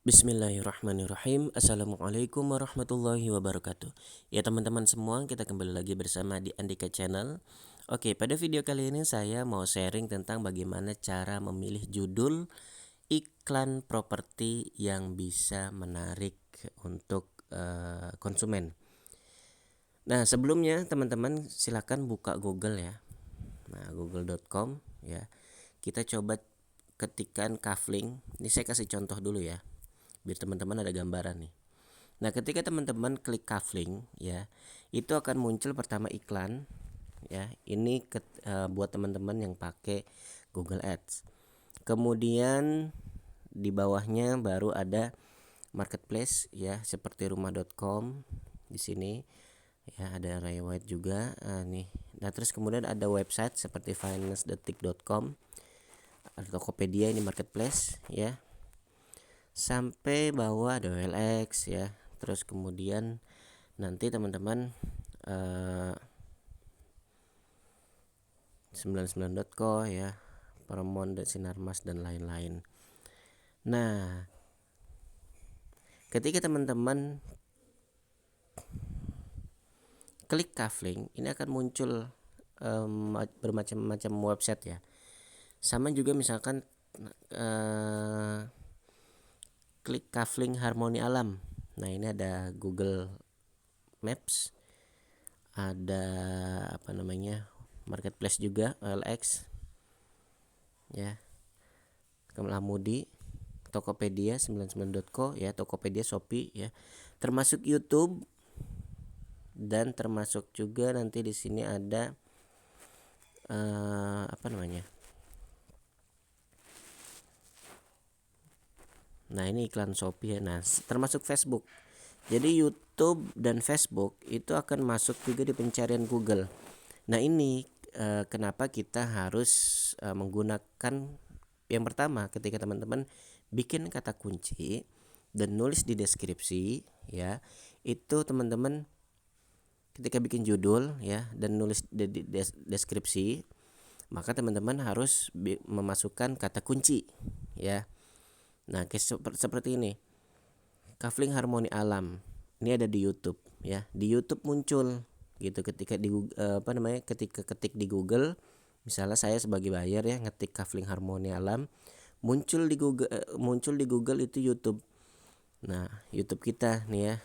Bismillahirrahmanirrahim. Assalamualaikum warahmatullahi wabarakatuh. Ya teman-teman semua, kita kembali lagi bersama di Andika Channel. Oke, pada video kali ini saya mau sharing tentang bagaimana cara memilih judul iklan properti yang bisa menarik untuk konsumen. Nah, sebelumnya teman-teman silakan buka Google ya. Nah, google.com ya. Kita coba ketikkan kafling. Ini saya kasih contoh dulu ya, biar teman-teman ada gambaran nih. Nah, ketika teman-teman klik kafling ya, itu akan muncul pertama iklan ya. Ini buat teman-teman yang pakai Google Ads. Kemudian di bawahnya baru ada marketplace ya, seperti rumah.com di sini ya, ada Raywide juga nih. Nah, terus kemudian ada website seperti financedetik.com, ada Tokopedia, ini marketplace ya. Sampai bawah ada OLX ya. Terus kemudian nanti teman-teman 99.co ya, Paramount dan Sinarmas dan lain-lain. Nah, ketika teman-teman klik kafling, ini akan muncul bermacam-macam website ya. Sama juga misalkan klik kafling Harmoni Alam. Nah, ini ada Google Maps, ada apa namanya, marketplace juga, OLX ya, Kemelamudi, Tokopedia, 99.co ya, Tokopedia, Shopee ya, termasuk YouTube, dan termasuk juga nanti di sini ada apa namanya. Nah, ini iklan Shopee ya. Nah, termasuk Facebook. Jadi YouTube dan Facebook itu akan masuk juga di pencarian Google. Nah, ini kenapa kita harus menggunakan yang pertama, ketika teman-teman bikin kata kunci dan nulis di deskripsi ya, itu teman-teman ketika bikin judul ya dan nulis di deskripsi, maka teman-teman harus memasukkan kata kunci ya. Nah, seperti ini, kafling Harmoni Alam, ini ada di YouTube ya. Di YouTube muncul gitu ketika ketika ketik di Google. Misalnya saya sebagai buyer ya, ngetik kafling Harmoni Alam, muncul di Google itu YouTube. Nah, YouTube kita nih ya.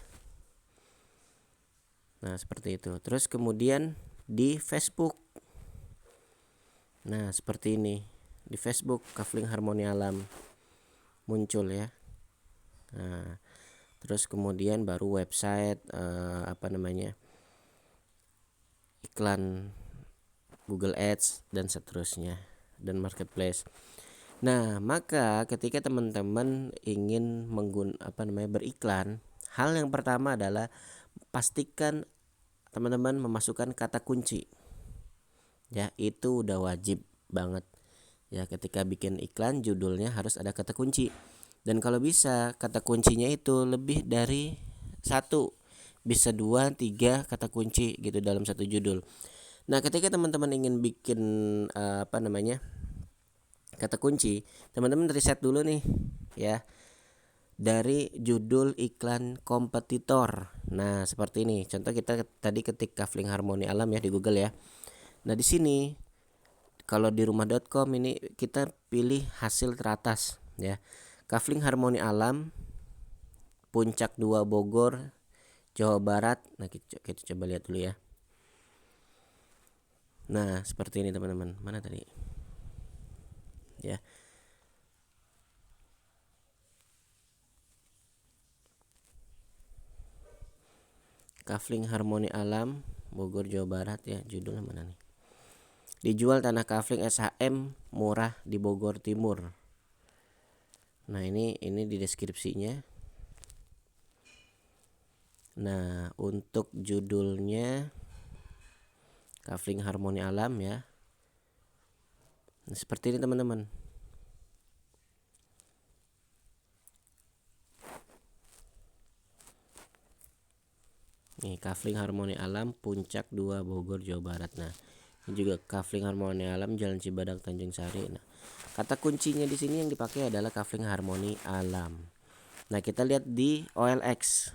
Nah, seperti itu. Terus kemudian di Facebook. Nah, seperti ini. Di Facebook kafling Harmoni Alam muncul ya. Nah, terus kemudian baru website iklan Google Ads dan seterusnya, dan marketplace. Nah, maka ketika teman-teman ingin beriklan, hal yang pertama adalah pastikan teman-teman memasukkan kata kunci. Ya, itu udah wajib banget. Ya, ketika bikin iklan judulnya harus ada kata kunci. Dan kalau bisa kata kuncinya itu lebih dari satu, bisa 2, 3 kata kunci gitu dalam satu judul. Nah, ketika teman-teman ingin bikin kata kunci, teman-teman riset dulu nih ya, dari judul iklan kompetitor. Nah, seperti ini. Contoh, kita tadi ketik kafling Harmoni Alam ya di Google ya. Nah, di sini kalau di rumah.com ini kita pilih hasil teratas ya. Kafling Harmoni Alam, Puncak 2 Bogor, Jawa Barat. Nah, kita coba lihat dulu ya. Nah, seperti ini teman-teman. Mana tadi? Ya. Kafling Harmoni Alam, Bogor, Jawa Barat ya. Judulnya mana nih? Dijual tanah kafling SHM murah di Bogor Timur. Nah, ini di deskripsinya. Nah, untuk judulnya kafling Harmoni Alam ya. Nah, seperti ini teman-teman. Nih, kafling Harmoni Alam, Puncak 2 Bogor, Jawa Barat. Nah, ini juga kafling Harmoni Alam, Jalan Cibadak, Tanjung Sari. Nah, kata kuncinya di sini yang dipakai adalah kafling Harmoni Alam. Nah, kita lihat di OLX.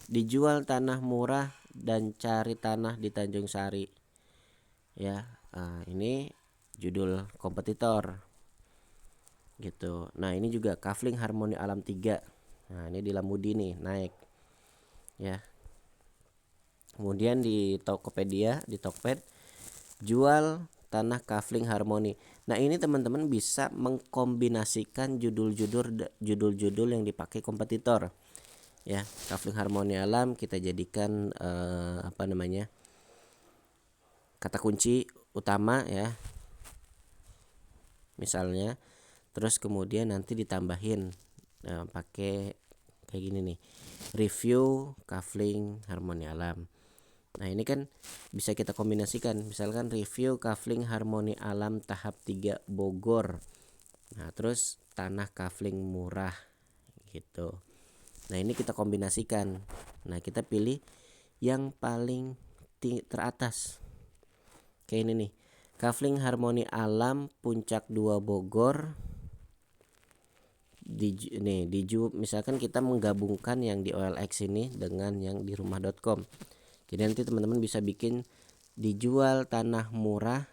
Dijual tanah murah dan cari tanah di Tanjung Sari. Ya, ini judul kompetitor. Gitu. Nah, ini juga Kafling Harmoni Alam 3. Nah, ini di Lamudi nih, naik. Ya. Kemudian di Tokopedia, di Tokped, jual tanah Kafling Harmoni. Nah, ini teman-teman bisa mengkombinasikan judul-judul yang dipakai kompetitor. Ya, Kafling Harmoni Alam kita jadikan kata kunci utama ya. Misalnya, terus kemudian nanti ditambahin pakai kayak gini nih. Review Kafling Harmoni Alam. Nah, ini kan bisa kita kombinasikan. Misalkan review Kafling Harmoni Alam tahap 3 Bogor. Nah, terus tanah kafling murah gitu. Nah, ini kita kombinasikan. Nah, kita pilih yang paling teratas. Kayak ini nih. Kafling Harmoni Alam Puncak 2 Bogor. Misalkan kita menggabungkan yang di OLX ini dengan yang di rumah.com. Jadi nanti teman-teman bisa bikin dijual tanah murah.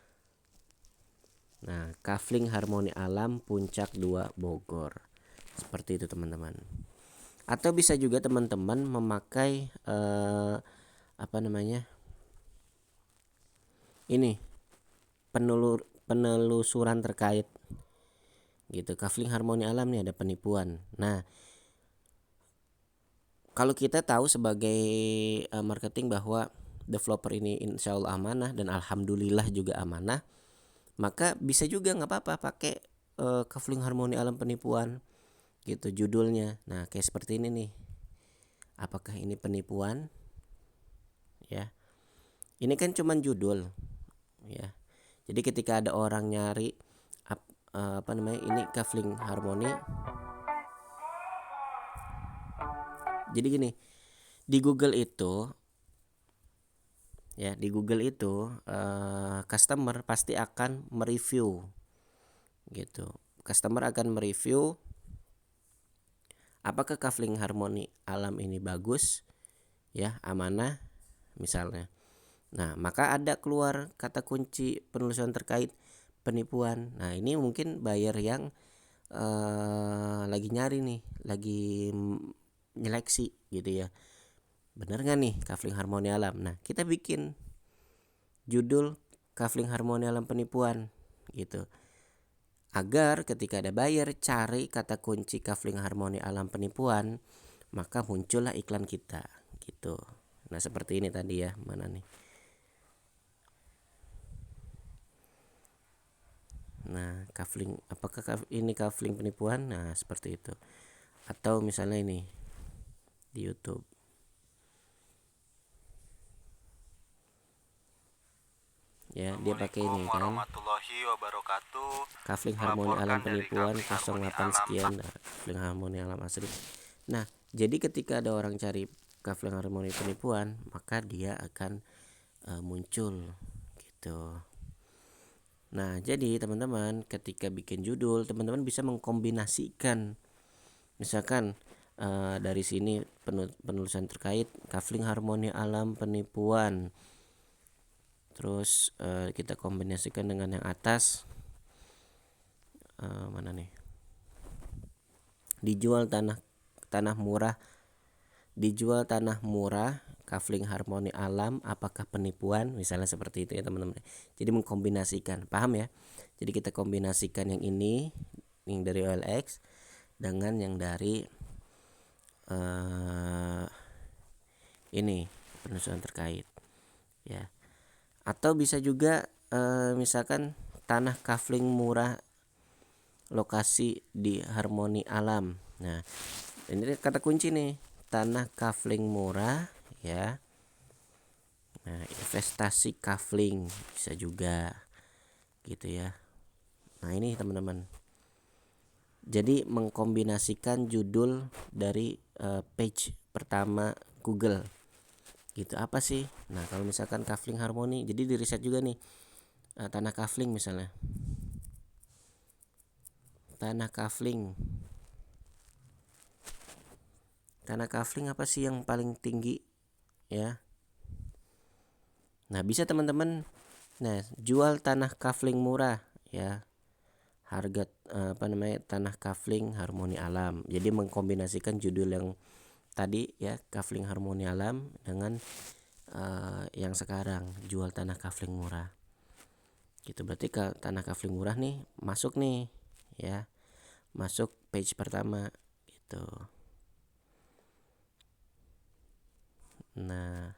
Nah, Kafling Harmoni Alam Puncak 2 Bogor. Seperti itu teman-teman. Atau bisa juga teman-teman memakai ini penelusuran terkait gitu. Kafling Harmoni Alam nih ada penipuan. Nah, kalau kita tahu sebagai marketing bahwa developer ini insya Allah amanah dan alhamdulillah juga amanah, maka bisa juga nggak apa-apa pakai Kafling Harmoni Alam penipuan gitu judulnya. Nah, kayak seperti ini nih. Apakah ini penipuan? Ya. Ini kan cuman judul ya. Jadi ketika ada orang nyari ini Kafling Harmoni. Jadi gini, di Google itu customer pasti akan mereview gitu. Customer akan mereview apakah Kafling Harmoni Alam ini bagus ya, amanah misalnya. Nah, maka ada keluar kata kunci penelusuran terkait penipuan. Nah, ini mungkin buyer yang lagi nyari nih, lagi nyeleksi gitu ya. Bener gak nih Kafling Harmoni Alam? Nah, kita bikin judul Kafling Harmoni Alam penipuan gitu. Agar ketika ada buyer cari kata kunci Kafling Harmoni Alam penipuan, maka muncullah iklan kita gitu. Nah, seperti ini tadi ya, mana nih? Nah, kafling, apakah ini kafling penipuan? Nah, seperti itu. Atau misalnya ini di YouTube. Ya, dia pakai ini kan. Kafling Harmoni Alam penipuan 08 sekian. Nah, Kafling Harmoni Alam asli. Nah, jadi ketika ada orang cari Kafling Harmoni penipuan, maka dia akan muncul gitu. Nah, jadi teman-teman ketika bikin judul, teman-teman bisa mengkombinasikan. Misalkan dari sini penulisan terkait Kafling Harmoni Alam penipuan. Terus kita kombinasikan dengan yang atas. Mana nih? Dijual tanah murah. Dijual tanah murah Kafling Harmoni Alam apakah penipuan? Misalnya seperti itu ya teman-teman. Jadi mengkombinasikan, paham ya? Jadi kita kombinasikan yang ini, yang dari OLX dengan yang dari ini penelusuran terkait ya. Atau bisa juga misalkan tanah kafling murah lokasi di Harmoni Alam. Nah, ini kata kunci nih, tanah kafling murah ya. Nah, investasi kafling bisa juga gitu ya. Nah, ini teman-teman. Jadi mengkombinasikan judul dari page pertama Google. Gitu apa sih? Nah, kalau misalkan kafling harmoni, jadi di riset juga nih tanah kafling misalnya. Tanah kafling Tanah kafling apa sih yang paling tinggi ya? Nah, bisa teman-teman jual tanah kafling murah ya. Harga tanah kafling harmoni alam. Jadi mengkombinasikan judul yang tadi ya, kafling harmoni alam dengan yang sekarang jual tanah kafling murah. Gitu, berarti ke tanah kafling murah nih masuk nih ya. Masuk page pertama gitu. Nah,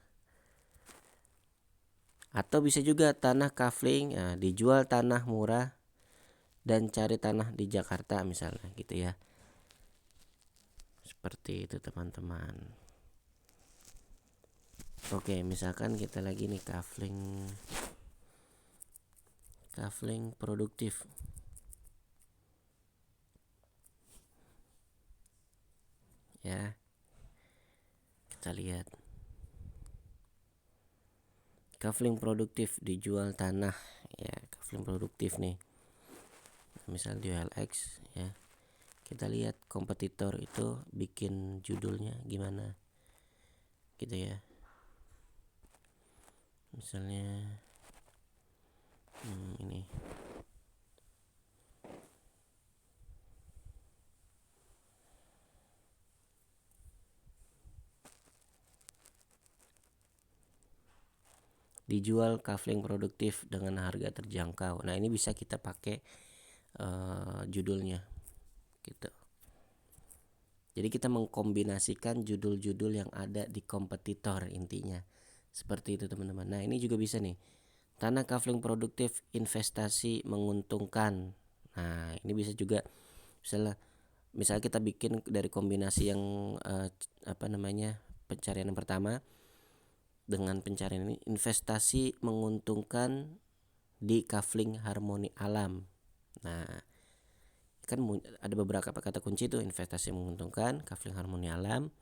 atau bisa juga tanah kafling dijual tanah murah dan cari tanah di Jakarta misalnya gitu ya. Seperti itu teman-teman. Oke, misalkan kita lagi nih kafling produktif. Ya. Kita lihat. Kafling produktif dijual tanah ya, kafling produktif nih. Misal di OLX ya. Kita lihat kompetitor itu bikin judulnya gimana. Gitu ya. Misalnya ini. Dijual kafling produktif dengan harga terjangkau. Nah, ini bisa kita pakai judulnya gitu. Jadi kita mengkombinasikan judul-judul yang ada di kompetitor intinya. Seperti itu teman-teman. Nah, ini juga bisa nih. Tanah kafling produktif investasi menguntungkan. Nah, ini bisa juga misalnya kita bikin dari kombinasi yang pencarian yang pertama dengan pencarian ini, investasi menguntungkan di kafling harmoni alam. Nah, kan ada beberapa kata kunci itu, investasi menguntungkan, kafling harmoni alam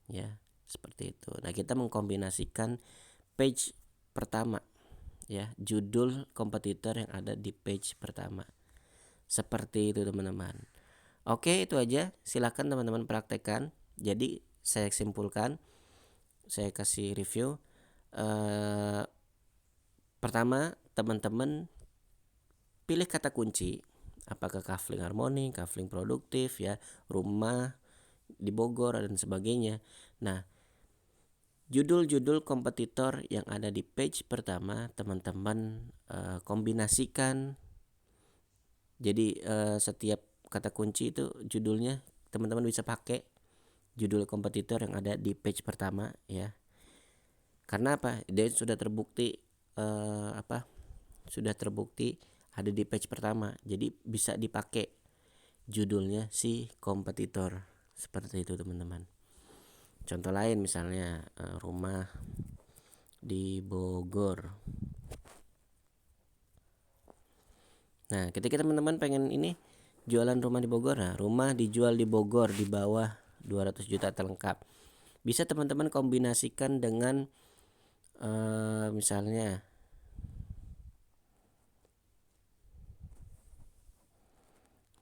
ya, seperti itu. Nah, kita mengkombinasikan page pertama ya, judul kompetitor yang ada di page pertama. Seperti itu teman-teman. Oke, itu aja. Silakan teman-teman praktekkan. Jadi saya simpulkan, saya kasih review. Pertama, teman-teman pilih kata kunci, apakah kafling harmoni, kafling produktif ya, rumah di Bogor dan sebagainya. Nah, judul-judul kompetitor yang ada di page pertama teman-teman kombinasikan. Jadi setiap kata kunci itu judulnya teman-teman bisa pakai judul kompetitor yang ada di page pertama ya. Karena apa? Dia sudah terbukti sudah terbukti ada di page pertama. Jadi bisa dipakai judulnya si kompetitor. Seperti itu teman-teman. Contoh lain misalnya rumah di Bogor. Nah, ketika teman-teman pengen ini jualan rumah di Bogor, nah rumah dijual di Bogor di bawah 200 juta terlengkap. Bisa teman-teman kombinasikan dengan misalnya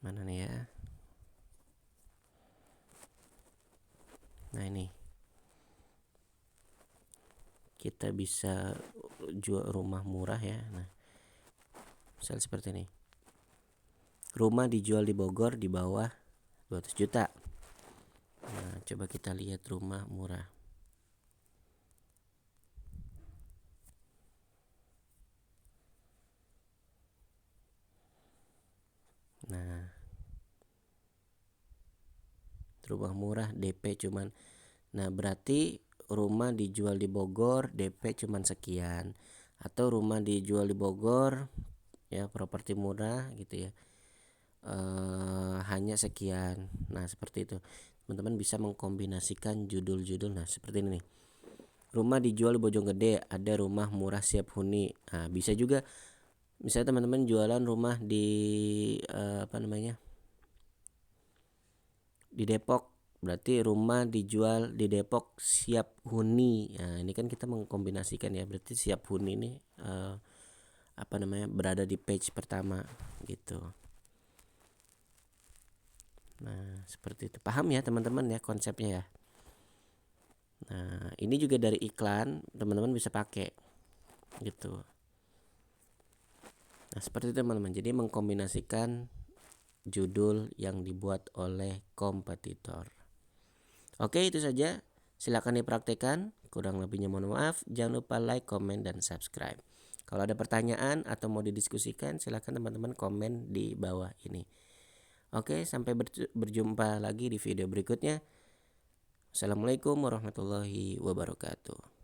mana nih ya. Nah, ini kita bisa jual rumah murah ya. Nah, misal seperti ini. Rumah dijual di Bogor di bawah 200 juta. Nah, coba kita lihat rumah murah. Nah, rumah murah DP cuman. Nah, berarti rumah dijual di Bogor DP cuman sekian. Atau rumah dijual di Bogor ya, properti murah gitu ya, hanya sekian. Nah, seperti itu teman-teman bisa mengkombinasikan judul-judul. Nah, seperti ini nih, rumah dijual di Bojonggede, ada rumah murah siap huni. Nah, bisa juga misalnya teman-teman jualan rumah di di Depok, berarti rumah dijual di Depok siap huni. Nah, ini kan kita mengkombinasikan ya, berarti siap huni ini berada di page pertama gitu. Nah, seperti itu. Paham ya teman-teman ya konsepnya ya. Nah, ini juga dari iklan, teman-teman bisa pakai gitu. Nah, seperti itu teman-teman. Jadi mengkombinasikan judul yang dibuat oleh kompetitor. Oke, itu saja. Silakan dipraktekkan. Kurang lebihnya mohon maaf. Jangan lupa like, comment, dan subscribe. Kalau ada pertanyaan atau mau didiskusikan, silakan teman-teman komen di bawah ini. Oke, sampai berjumpa lagi di video berikutnya. Assalamualaikum warahmatullahi wabarakatuh.